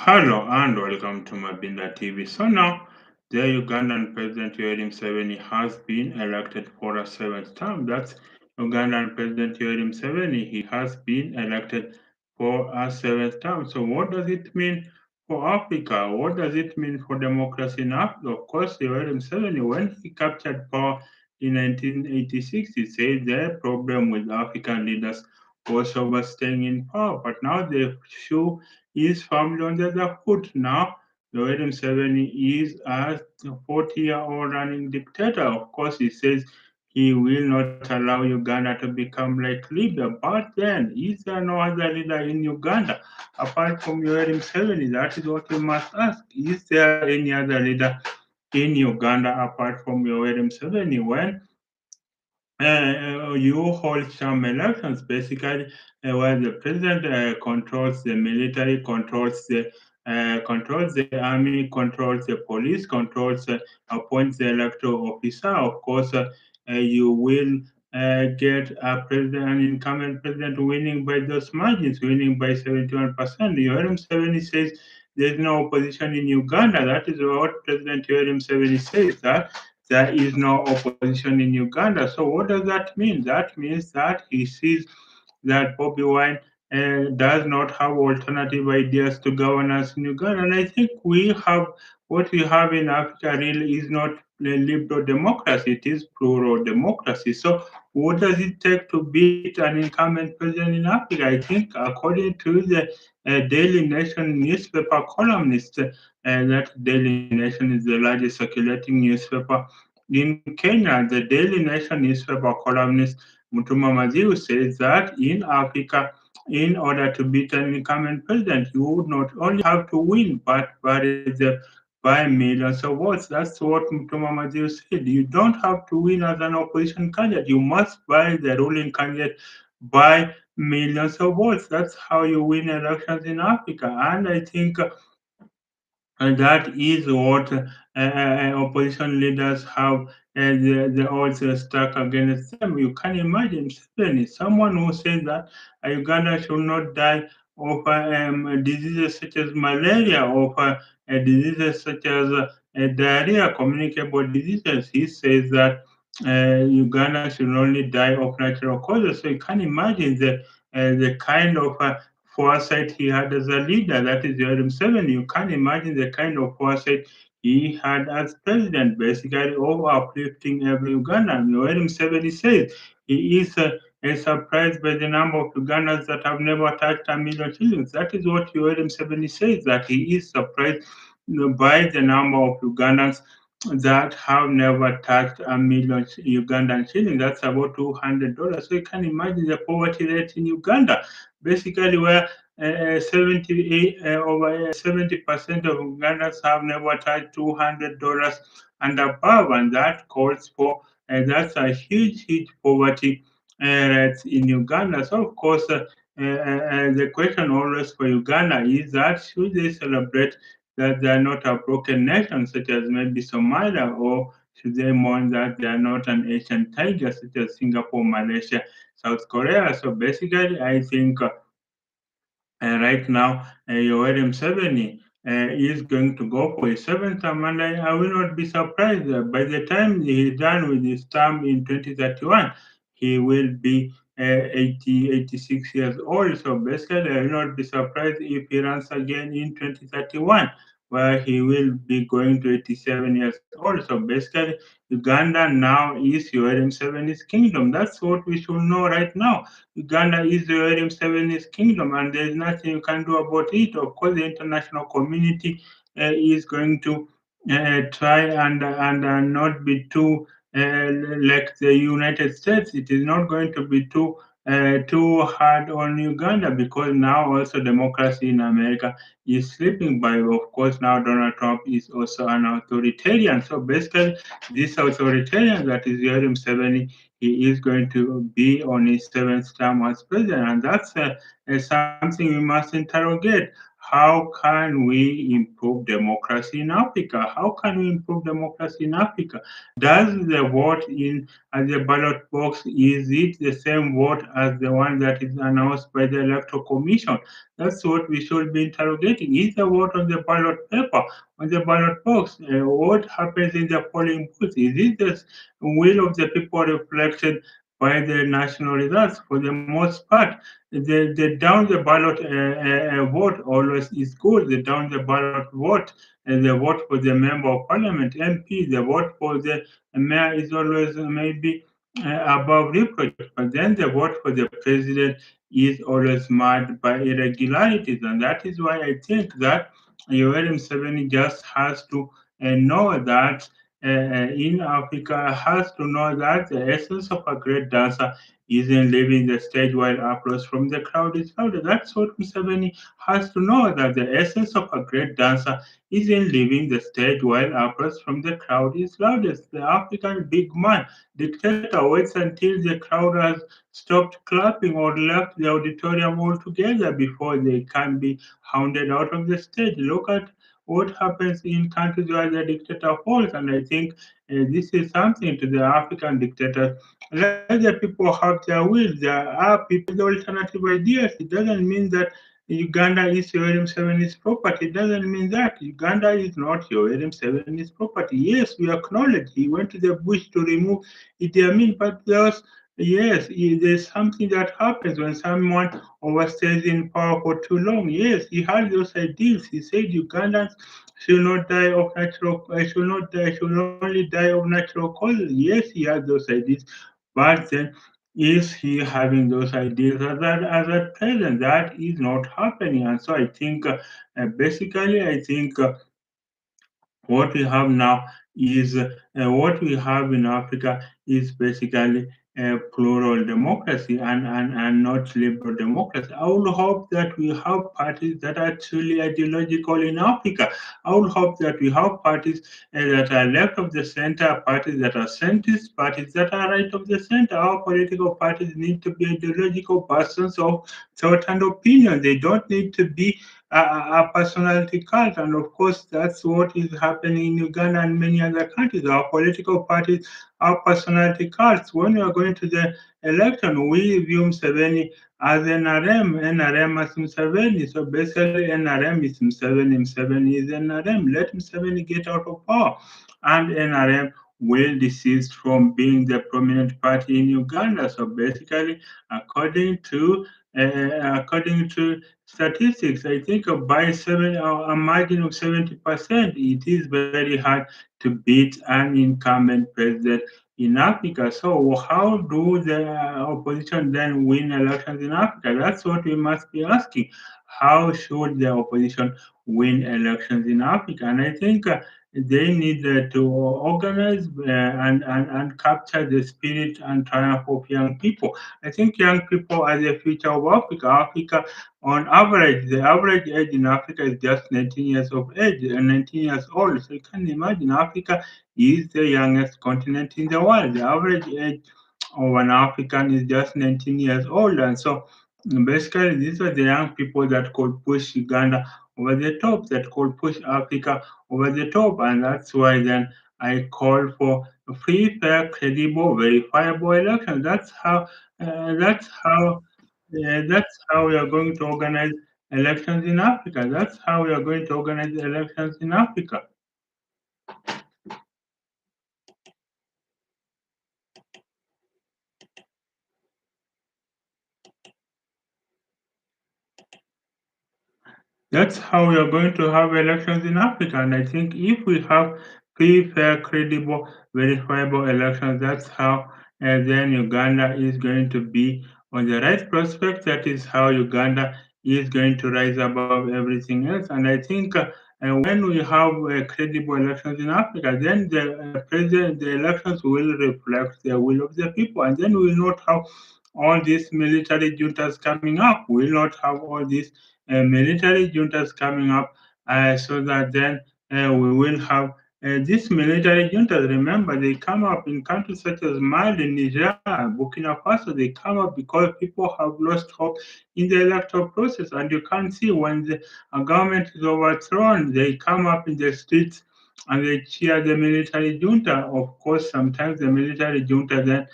Hello and welcome to Mabinda TV. So now, the Ugandan President Yoweri Museveni has been elected for a seventh term. That's Ugandan President Yoweri Museveni. He has been elected for a seventh term. So what does it mean for Africa? What does it mean for democracy in Africa? Of course, Yoweri Museveni, when he captured power in 1986, he said the problem with African leaders was overstaying in power. But now the shoe is firmly on the other foot now. Yoweri Museveni is a 40-year-old running dictator. Of course, he says he will not allow Uganda to become like Libya. But then, is there no other leader in Uganda apart from Yoweri Museveni? That is what we must ask. Is there any other leader in Uganda apart from Yoweri Museveni? When you hold some elections, basically, where the president controls the military, controls the army, controls the police, controls appoints the electoral officer. Of course, you will get an incumbent president winning by those margins, winning by 71%. Yoweri Museveni says there's no opposition in Uganda. That is what President Yoweri Museveni says, that there is no opposition in Uganda. So what does that mean? That means that he sees that Bobby Wine does not have alternative ideas to governance in Uganda. And I think what we have in Africa really is not liberal democracy, it is plural democracy. So what does it take to beat an incumbent president in Africa? I think according to the Daily Nation newspaper columnist, that Daily Nation is the largest circulating newspaper in Kenya. The Daily Nation newspaper columnist Mutuma Maziu says that in Africa, in order to beat an incumbent president, you would not only have to win, but by millions of votes. That's what Mutuma Maziu said. You don't have to win as an opposition candidate. You must buy the ruling candidate by millions of votes. That's how you win elections in Africa. And I think and that is what opposition leaders have the odds stuck against them. You can imagine Museveni, someone who says that Uganda should not die of diseases such as malaria, of diseases such as diarrhea, communicable diseases. He says that Uganda should only die of natural causes. So you can imagine the kind of foresight he had as a leader, that is Yoweri Museveni. You can't imagine the kind of foresight he had as president, basically over uplifting every Ugandan. Yoweri Museveni says he is surprised by the number of Ugandans that have never touched a million shillings. That is what Yoweri Museveni says, that he is surprised by the number of Ugandans that have never touched a million Ugandan shillings. That's about $200. So you can imagine the poverty rate in Uganda, basically where 78 over 70% of Ugandans have never touched $200 and above, and that calls for that's a huge poverty rate in Uganda. So of course, the question always for Uganda is that should they celebrate that they are not a broken nation such as maybe Somalia, or should they mourn that they are not an Asian tiger such as Singapore, Malaysia, South Korea? So basically, I think right now, Yoweri Museveni is going to go for his seventh term, and I will not be surprised by the time he is done with his term in 2031, he will be 86 years old. So basically, I will not be surprised if he runs again in 2031, where he will be going to 87 years old. So basically, Uganda now is Yoweri Museveni's kingdom. That's what we should know right now. Uganda is Yoweri Museveni's kingdom, and there is nothing you can do about it. Of course, the international community is going to try and not be too like the United States. It is not going to be too hard on Uganda, because now also democracy in America is slipping by. Of course, now Donald Trump is also an authoritarian. So basically, this authoritarian, that is Yoweri Museveni, he is going to be on his seventh term as president, and that's something we must interrogate. how can we improve democracy in Africa? How can we improve democracy in Africa? Does the vote in at the ballot box, is it the same vote as the one that is announced by the Electoral Commission? That's what we should be interrogating. Is the vote on the ballot paper, on the ballot box? What happens in the polling booth? Is it the will of the people reflected by the national results? For the most part, the down the ballot vote always is good. The down the ballot vote, the vote for the member of parliament, MP, the vote for the mayor is always maybe above reproach. But then the vote for the president is always marred by irregularities, and that is why I think that Yoweri Museveni just has to know that in Africa has to know that the essence of a great dancer isn't leaving the stage while applause from the crowd is louder. That's what Museveni has to know, that the essence of a great dancer isn't leaving the stage while applause from the crowd is loudest. The African big man dictator waits until the crowd has stopped clapping or left the auditorium altogether before they can be hounded out of the stage. Look at what happens in countries where the dictator falls, and I think this is something to the African dictators. Let the people have their will. There are people with alternative ideas. It doesn't mean that Uganda is Yoweri Museveni's property. It doesn't mean that Uganda is not Yoweri Museveni's property. Yes, we acknowledge he went to the bush to remove Idi Amin, but yes, there's something that happens when someone overstays in power for too long. Yes, he had those ideals. He said Ugandans should not die of natural, should not die, should only die of natural causes. Yes, he had those ideas, but then is he having those ideas as a president? That is not happening, and so I think basically, I think. What we have now is what we have in Africa is basically a plural democracy and not liberal democracy. I would hope that we have parties that are truly ideological in Africa. I would hope that we have parties that are left of the center, parties that are centrist, parties that are right of the center. Our political parties need to be ideological persons of thought and opinion. They don't need to be a personality cult. And of course, that's what is happening in Uganda and many other countries. Our political parties are personality cults. When we are going to the election, we view Museveni as NRM, NRM as Museveni. So basically, NRM is Museveni, Museveni is NRM. Let Museveni get out of power. And NRM will desist from being the prominent party in Uganda. So basically, according to according to statistics, I think a margin of 70%, it is very hard to beat an incumbent president in Africa. So how do the opposition then win elections in Africa? That's what we must be asking. How should the opposition win elections in Africa? And I think they need to organize and capture the spirit and triumph of young people. I think young people are the future of Africa. Africa, on average, the average age in Africa is just 19 years of age, 19 years old. So you can imagine Africa is the youngest continent in the world. The average age of an African is just 19 years old. And so basically, these are the young people that could push Uganda over the top, that could push Africa over the top. And that's why then I call for free, fair, credible, verifiable elections. That's how we are going to organize elections in Africa. That's how we are going to organize elections in Africa. That's how we are going to have elections in Africa. And I think if we have free, fair, credible, verifiable elections, that's how then Uganda is going to be on the right prospect. That is how Uganda is going to rise above everything else. And I think when we have credible elections in Africa, then the elections will reflect the will of the people, and then we will not have all these military juntas coming up. We will not have all these military juntas coming up, so that then we will have these military juntas, remember, they come up in countries such as Mali, Niger, Burkina Faso. They come up because people have lost hope in the electoral process. And you can see when the government is overthrown, they come up in the streets and they cheer the military junta. Of course, sometimes the military junta then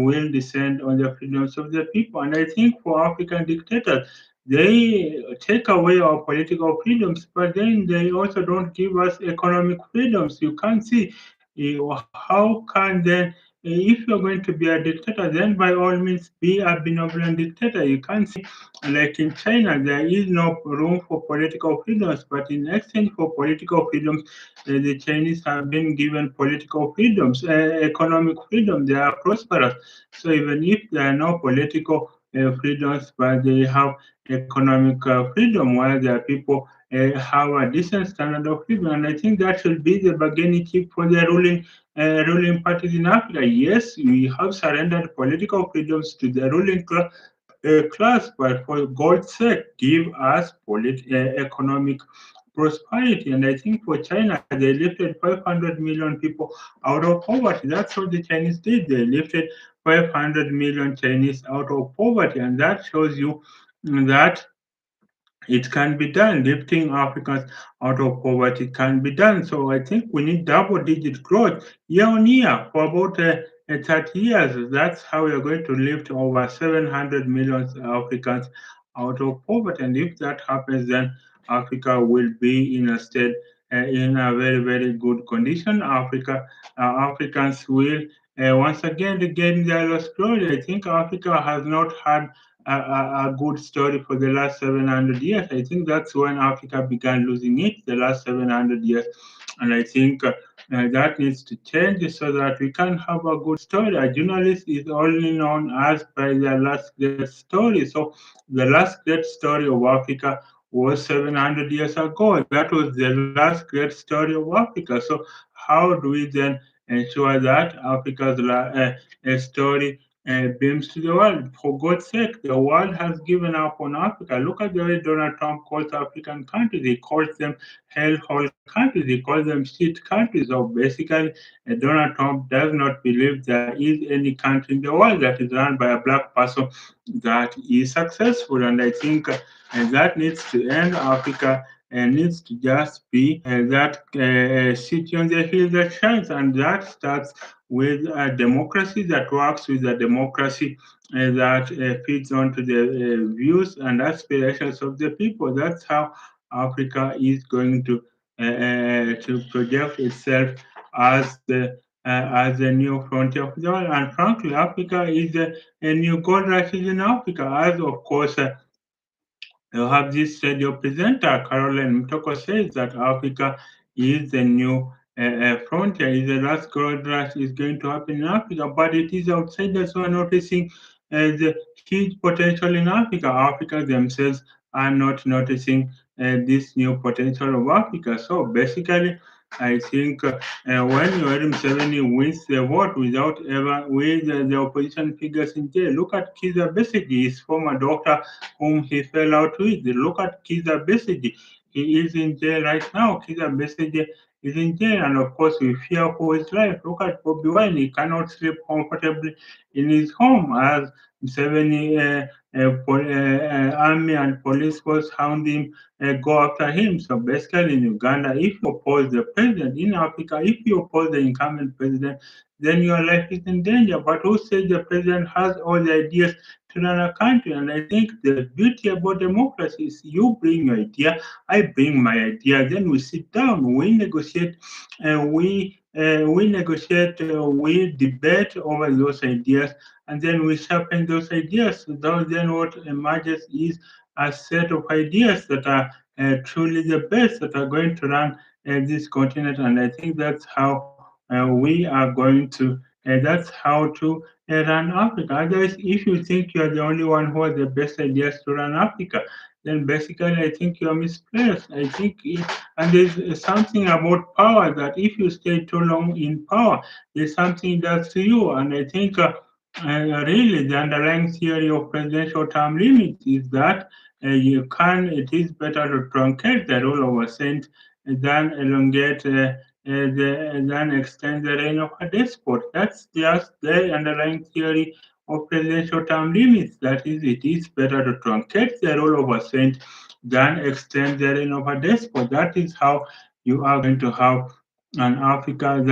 will descend on the freedoms of the people. And I think for African dictators, they take away our political freedoms, but then they also don't give us economic freedoms. You can't see how can then, if you're going to be a dictator, then by all means be a benevolent dictator. You can't see, like in China, there is no room for political freedoms, but in exchange for political freedoms, the Chinese have been given political freedoms, economic freedom. They are prosperous. So even if there are no political freedoms, but they have economic freedom, while their people have a decent standard of living. And I think that should be the bargaining chip for the ruling parties in Africa. Yes, we have surrendered political freedoms to the class, but for God's sake, give us economic prosperity. And I think for China, they lifted 500 million people out of poverty. That's what the Chinese did. They lifted 500 million Chinese out of poverty, and that shows you that it can be done. Lifting Africans out of poverty can be done. So I think we need double-digit growth year on year for about 30 years. That's how we are going to lift over 700 million Africans out of poverty. And if that happens, then Africa will be in a state, in a very, very good condition. Africans will once again regain their lost glory. I think Africa has not had a good story for the last 700 years. I think that's when Africa began losing it, the last 700 years. And I think that needs to change so that we can have a good story. A journalist is only known as by the last great story. So the last great story of Africa was 700 years ago. That was the last great story of Africa. So how do we then ensure that Africa's story beams to the world? For God's sake, the world has given up on Africa. Look at the way Donald Trump calls African countries. He calls them hellhole countries. He calls them shit countries. So basically, Donald Trump does not believe there is any country in the world that is run by a black person that is successful. And I think that needs to end. Africa needs to just be that city on the hill that shines, and that starts with a democracy that works, with a democracy that feeds onto the views and aspirations of the people. That's how Africa is going to project itself as the new frontier of the world. And frankly, Africa is a new gold rush in Africa, as of course you have this radio presenter, Caroline Mtoko, says that Africa is the new frontier, is the last gold rush is going to happen in Africa, but it is outsiders who are noticing the huge potential in Africa. Africans themselves are not noticing this new potential of Africa. So basically, I think when Yoweri Museveni wins the vote without ever with the opposition figures in jail, look at Kizza Besigye, his former doctor whom he fell out with. Look at Kizza Besigye. He is in jail right now. Kizza Besigye is in jail, and of course, we fear for his life. Look at Bobby Wine. He cannot sleep comfortably in his home as 70 army and police force hound him, go after him. So basically, in Uganda, if you oppose the president, in Africa, if you oppose the incumbent president, then your life is in danger. But who says the president has all the ideas to run a country? And I think the beauty about democracy is you bring your idea, I bring my idea, then we sit down, we negotiate, we debate over those ideas, and then we sharpen those ideas. So then what emerges is a set of ideas that are truly the best, that are going to run this continent. And I think that's how we are going to, that's how to run Africa. Otherwise, if you think you are the only one who has the best ideas to run Africa, then basically I think you are misplaced. And there's something about power that if you stay too long in power, there's something that's to you. And I think really the underlying theory of presidential term limits is that it is better to truncate the rule of a saint than elongate then extend the reign of a despot. That's just the underlying theory of presidential term limits. That is, it is better to truncate the role of a saint than extend the reign of a despot. That is how you are going to have an Africa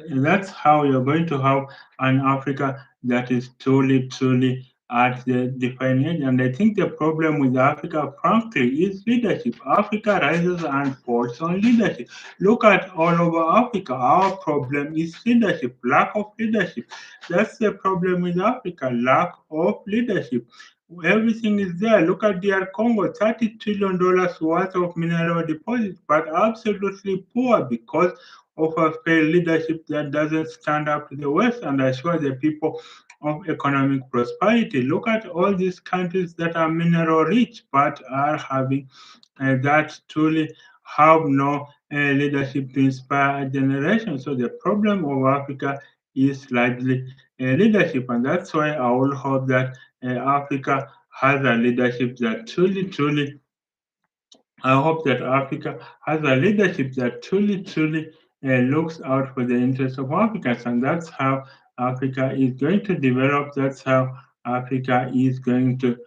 that's how you're going to have an Africa that is truly at the defining edge. And I think the problem with Africa, frankly, is leadership. Africa rises and falls on leadership. Look at all over Africa. Our problem is leadership, lack of leadership. That's the problem with Africa, lack of leadership. Everything is there. Look at DR Congo, $30 trillion worth of mineral deposits, but absolutely poor because of a failed leadership that doesn't stand up to the West and assure the people of economic prosperity. Look at all these countries that are mineral rich but are having that truly have no leadership to inspire a generation. So the problem of Africa is largely leadership, and that's why I will hope that Africa has a leadership that truly I hope that Africa has a leadership that truly looks out for the interests of Africans, and that's how Africa is going to develop. That's how Africa is going to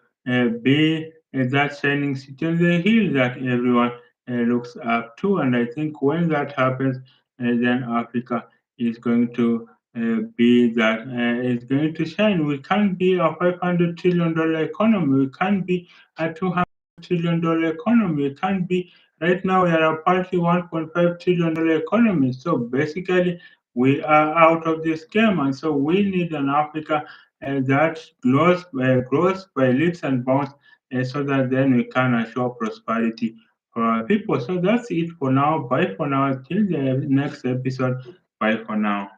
be that shining city on the hill that everyone looks up to. And I think when that happens, then Africa is going to be that is going to shine. We can't be a $500 trillion economy. We can't be a $200 trillion economy. It can't be right now. We are apparently $1.5 trillion economy. So basically, we are out of this game, and so we need an Africa that grows by leaps and bounds, so that then we can assure prosperity for our people. So that's it for now. Bye for now. Till the next episode. Bye for now.